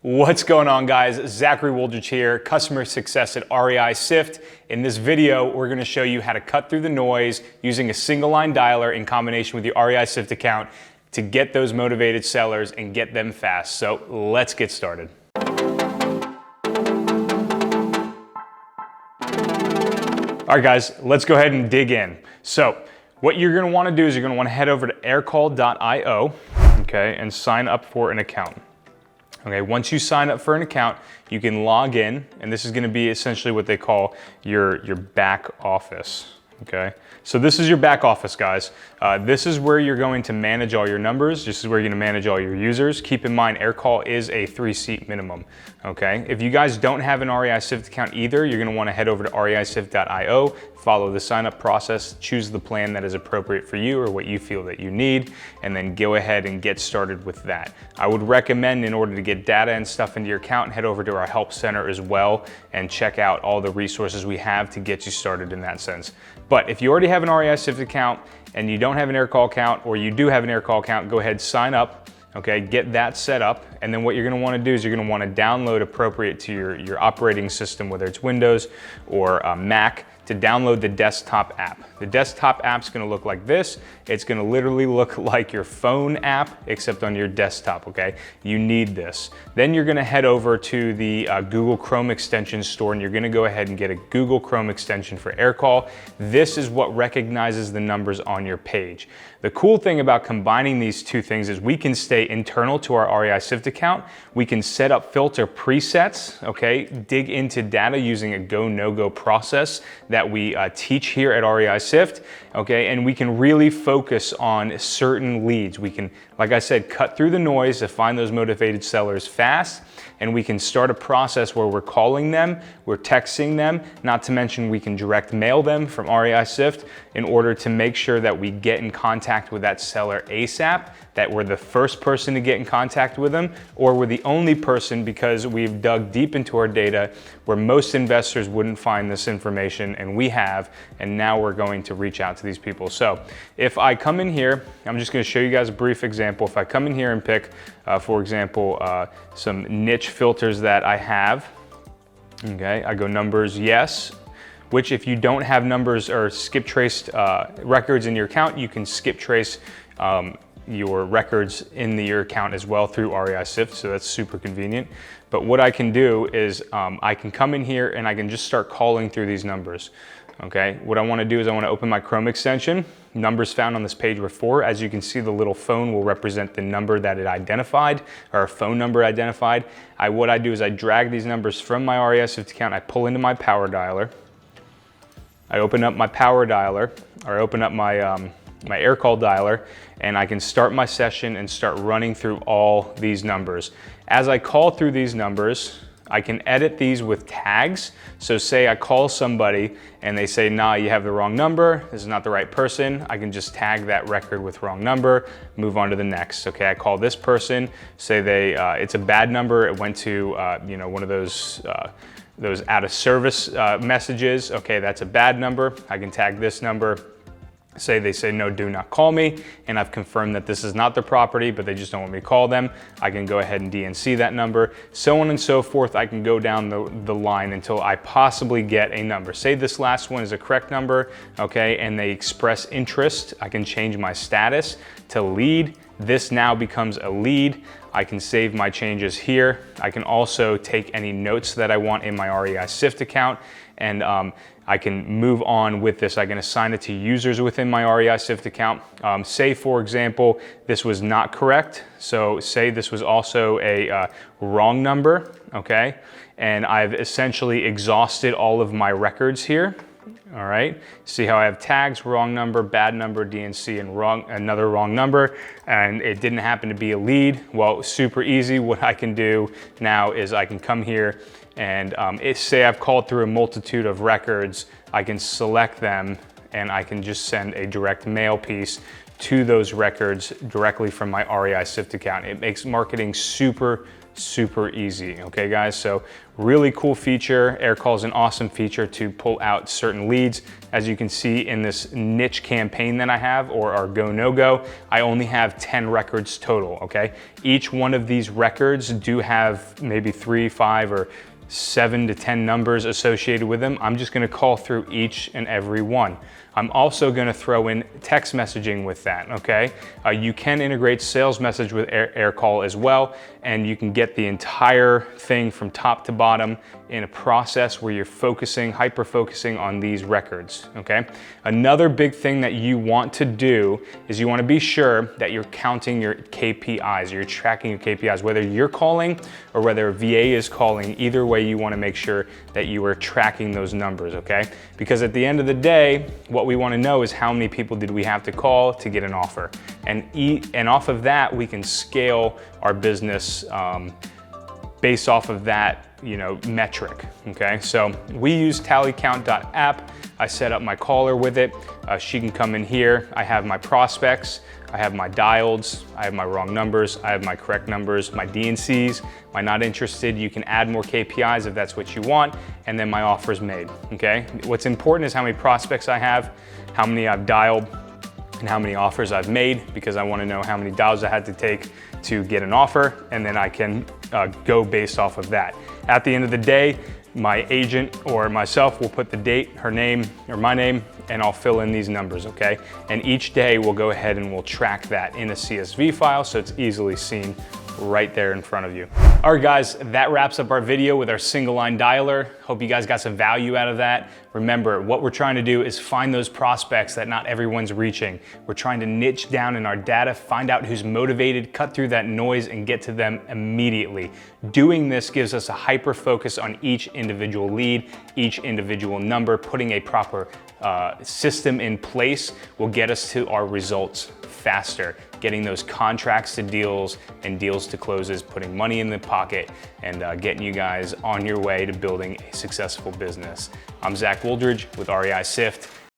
What's going on, guys? Zachary Wooldridge here, customer success at REISift. In this video, we're gonna show you how to cut through the noise using a single line dialer in combination with your REISift account to get those motivated sellers and get them fast. So let's get started. All right, guys, let's go ahead and dig in. So what you're gonna wanna do is you're gonna wanna head over to aircall.io, okay, and sign up for an account. Okay, once you sign up for an account, you can log in, and this is gonna be essentially what they call your back office, okay? So this is your back office, guys. This is where you're going to manage all your numbers. This is where you're gonna manage all your users. Keep in mind, Aircall is a 3-seat minimum, okay? If you guys don't have an REISift account either, you're gonna wanna head over to reisift.io, follow the sign up process, choose the plan that is appropriate for you or what you feel that you need, and then go ahead and get started with that. I would recommend, in order to get data and stuff into your account, head over to our help center as well and check out all the resources we have to get you started in that sense. But if you already have an REISift account and you don't have an Aircall account, or you do have an Aircall account, go ahead, sign up. Okay, get that set up, and then what you're gonna wanna do is you're gonna wanna download appropriate to your operating system, whether it's Windows or Mac, to download the desktop app. The desktop app's gonna look like this. It's gonna literally look like your phone app, except on your desktop, okay? You need this. Then you're gonna head over to the Google Chrome extension store, and you're gonna go ahead and get a Google Chrome extension for Aircall. This is what recognizes the numbers on your page. The cool thing about combining these two things is we can stay internal to our REISift account. We can set up filter presets, okay? Dig into data using a go, no-go process that we teach here at REISift, okay? And we can really focus on certain leads. We can, like I said, cut through the noise to find those motivated sellers fast, and we can start a process where we're calling them, we're texting them, not to mention we can direct mail them from REISift in order to make sure that we get in contact with that seller ASAP, that we're the first person to get in contact with them, or we're the only person, because we've dug deep into our data where most investors wouldn't find this information, and we have, and now we're going to reach out to these people. So if I come in here, I'm just gonna show you guys a brief example. If I come in here and pick, for example, some niche filters that I have, okay, I go numbers, yes, which if you don't have numbers or skip traced records in your account, you can skip trace your records in your account as well through REISift, so that's super convenient. But what I can do is I can come in here and I can just start calling through these numbers. Okay, what I wanna do is I wanna open my Chrome extension. Numbers found on this page were 4. As you can see, the little phone will represent the number that it identified, or a phone number identified. What I do is I drag these numbers from my REISift account, I pull into my power dialer. I open up my power dialer, or I open up my my Aircall dialer, and I can start my session and start running through all these numbers. As I call through these numbers, I can edit these with tags. So say I call somebody and they say, nah, you have the wrong number, this is not the right person. I can just tag that record with wrong number, move on to the next. Okay, I call this person, say it's a bad number, it went to one of those out of service messages. Okay, that's a bad number. I can tag this number. They say no, do not call me, and I've confirmed that this is not their property, but they just don't want me to call them. I can go ahead and DNC that number, so on and so forth. I can go down the line until I possibly get a number. Say this last one is a correct number, okay, and they express interest. I can change my status to lead. This now becomes a lead. I can save my changes here. I can also take any notes that I want in my REISift account, and I can move on with this. I can assign it to users within my REISift account. Say, for example, this was not correct. So say this was also a wrong number, okay? And I've essentially exhausted all of my records here. All right, see how I have tags, wrong number, bad number, DNC, and another wrong number, and it didn't happen to be a lead. Well, super easy. What I can do now is I can come here and say I've called through a multitude of records, I can select them and I can just send a direct mail piece to those records directly from my REISift account. It makes marketing super super easy, okay guys? So really cool feature. Aircall is an awesome feature to pull out certain leads. As you can see in this niche campaign that I have, or our go no go, I only have 10 records total, okay? Each one of these records do have maybe 3, 5, or 7 to 10 numbers associated with them. I'm just gonna call through each and every one. I'm also gonna throw in text messaging with that, okay? You can integrate sales message with Aircall as well, and you can get the entire thing from top to bottom in a process where you're focusing, hyper-focusing on these records, okay? Another big thing that you want to do is you wanna be sure that you're counting your KPIs, you're tracking your KPIs, whether you're calling or whether a VA is calling. Either way, you wanna make sure that you are tracking those numbers, okay? Because at the end of the day, what we want to know is how many people did we have to call to get an offer, and off of that we can scale our business based off of that, you know, metric. Okay, so we use tallycount.app. I set up my caller with it. She can come in here. I have my prospects, I have my dialeds, I have my wrong numbers, I have my correct numbers, my DNCs, my not interested. You can add more KPIs if that's what you want, and then my offers made, okay? What's important is how many prospects I have, how many I've dialed, and how many offers I've made, because I wanna know how many dials I had to take to get an offer, and then I can go based off of that. At the end of the day, my agent or myself will put the date, her name, or my name, and I'll fill in these numbers, okay? And each day we'll go ahead and we'll track that in a CSV file so it's easily seen right there in front of you. All right guys, that wraps up our video with our single line dialer. Hope you guys got some value out of that. Remember, what we're trying to do is find those prospects that not everyone's reaching. We're trying to niche down in our data, find out who's motivated, cut through that noise, and get to them immediately. Doing this gives us a hyper focus on each individual lead, each individual number. Putting a proper system in place will get us to our results faster, getting those contracts to deals and deals to closes, putting money in the pocket, and getting you guys on your way to building a successful business. I'm Zach Wooldridge with REISift.